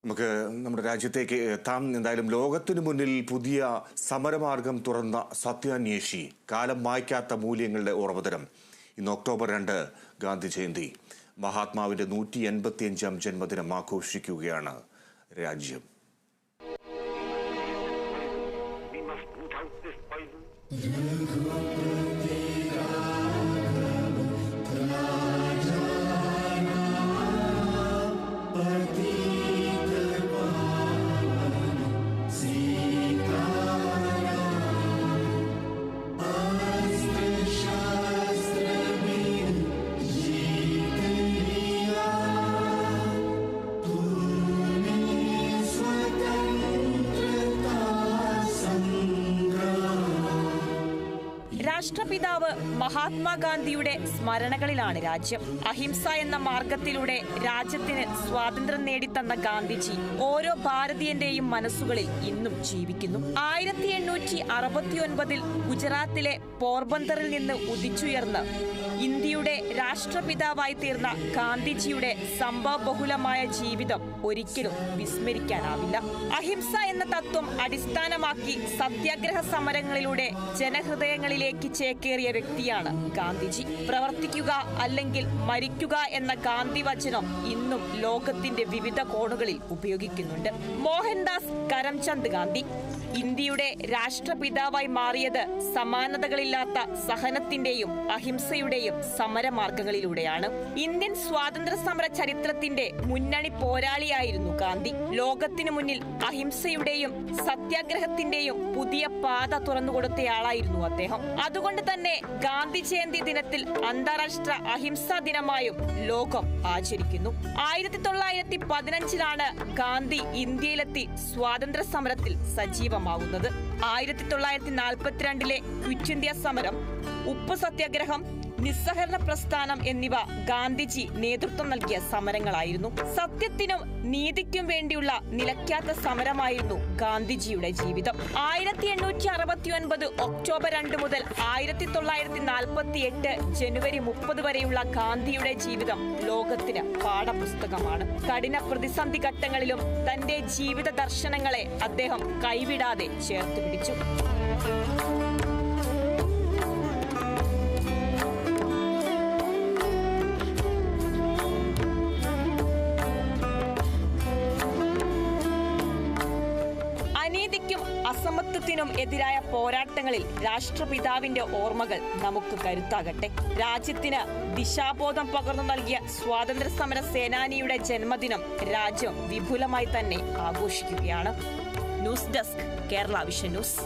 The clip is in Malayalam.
നമുക്ക് നമ്മുടെ രാജ്യത്തേക്ക് എത്താം. എന്തായാലും ലോകത്തിനു മുന്നിൽ പുതിയ സമരമാർഗം തുറന്ന സത്യാന്വേഷി, കാലം മായ്ക്കാത്ത മൂല്യങ്ങളുടെ ഓർമ്മദിനം. ഇന്ന് ഒക്ടോബർ 2 ഗാന്ധി ജയന്തി. മഹാത്മാവിന്റെ 185ാം ജന്മദിനം ആഘോഷിക്കുകയാണ് രാജ്യം. രാഷ്ട്രപിതാവ് മഹാത്മാഗാന്ധിയുടെ സ്മരണകളിലാണ് രാജ്യം. അഹിംസ എന്ന മാർഗത്തിലൂടെ രാജ്യത്തിന് സ്വാതന്ത്ര്യം നേടിത്തന്ന ഗാന്ധിജി ഓരോ ഭാരതീയന്റെയും മനസ്സുകളിൽ ഇന്നും ജീവിക്കുന്നു. 1869 ഗുജറാത്തിലെ പോർബന്തറിൽ നിന്ന് ഉദിച്ചുയർന്ന് ഇന്ത്യയുടെ രാഷ്ട്രപിതാവായി തീർന്ന ഗാന്ധിജിയുടെ സംഭവബഹുലമായ ജീവിതം ഒരിക്കലും വിസ്മരിക്കാനാവില്ല. അഹിംസ എന്ന തത്വം അടിസ്ഥാനമാക്കി സത്യാഗ്രഹ സമരങ്ങളിലൂടെ ജനഹൃദയങ്ങളിലേക്ക് ചേക്കേറിയ വ്യക്തിയാണ് ഗാന്ധിജി. പ്രവർത്തിക്കുക അല്ലെങ്കിൽ മരിക്കുക എന്ന ഗാന്ധി വചനം ഇന്നും ലോകത്തിന്റെ വിവിധ കോണുകളിൽ ഉപയോഗിക്കുന്നുണ്ട്. മോഹൻദാസ് കരംചന്ദ് ഗാന്ധി ഇന്ത്യയുടെ രാഷ്ട്രപിതാവായി മാറിയത് സമാനതകളില്ലാത്ത സഹനത്തിന്റെയും അഹിംസയുടെയും സമരമാർഗങ്ങളിലൂടെയാണ്. ഇന്ത്യൻ സ്വാതന്ത്ര്യ സമര ചരിത്രത്തിന്റെ മുന്നണി പോരാളിയായിരുന്നു ഗാന്ധി. ലോകത്തിനു മുന്നിൽ അഹിംസയുടെയും സത്യാഗ്രഹത്തിന്റെയും പുതിയ പാത തുറന്നുകൊടുത്തയാളായിരുന്നു അദ്ദേഹം. അതുകൊണ്ട് തന്നെ ഗാന്ധി ജയന്തി ദിനത്തിൽ അന്താരാഷ്ട്ര അഹിംസാ ദിനമായും ലോകം ആചരിക്കുന്നു. 1915 ഗാന്ധി ഇന്ത്യയിലെത്തി സ്വാതന്ത്ര്യ സമരത്തിൽ സജീവമാകുന്നത്. 1942 ക്വിറ്റ് ഇന്ത്യ സമരം, ഉപ്പ് സത്യാഗ്രഹം, നിസ്സഹകരണ പ്രസ്ഥാനം എന്നിവ ഗാന്ധിജി നേതൃത്വം നൽകിയ സമരങ്ങളായിരുന്നു. സത്യത്തിനും നീതിക്കും വേണ്ടിയുള്ള നിലയ്ക്കാത്ത സമരമായിരുന്നു ഗാന്ധിജിയുടെ ജീവിതം. 1869 ഒക്ടോബർ 2 മുതൽ 1948 ജനുവരി 30 വരെയുള്ള ഗാന്ധിയുടെ ജീവിതം ലോകത്തിന് പാഠപുസ്തകമാണ്. കഠിന പ്രതിസന്ധി ഘട്ടങ്ങളിലും തന്റെ ജീവിത ദർശനങ്ങളെ അദ്ദേഹം കൈവിടാതെ ചേർത്ത് പിടിച്ചു. അനീതിക്കും അസമത്വത്തിനും എതിരായ പോരാട്ടങ്ങളിൽ രാഷ്ട്രപിതാവിന്റെ ഓർമ്മകൾ നമുക്ക് കരുത്താകട്ടെ. രാജ്യത്തിന് ദിശാബോധം പകർന്നു നൽകിയ സ്വാതന്ത്ര്യ സമര സേനാനിയുടെ ജന്മദിനം രാജ്യം വിപുലമായി തന്നെ ആഘോഷിക്കുകയാണ്. News desk, Kerala vision news.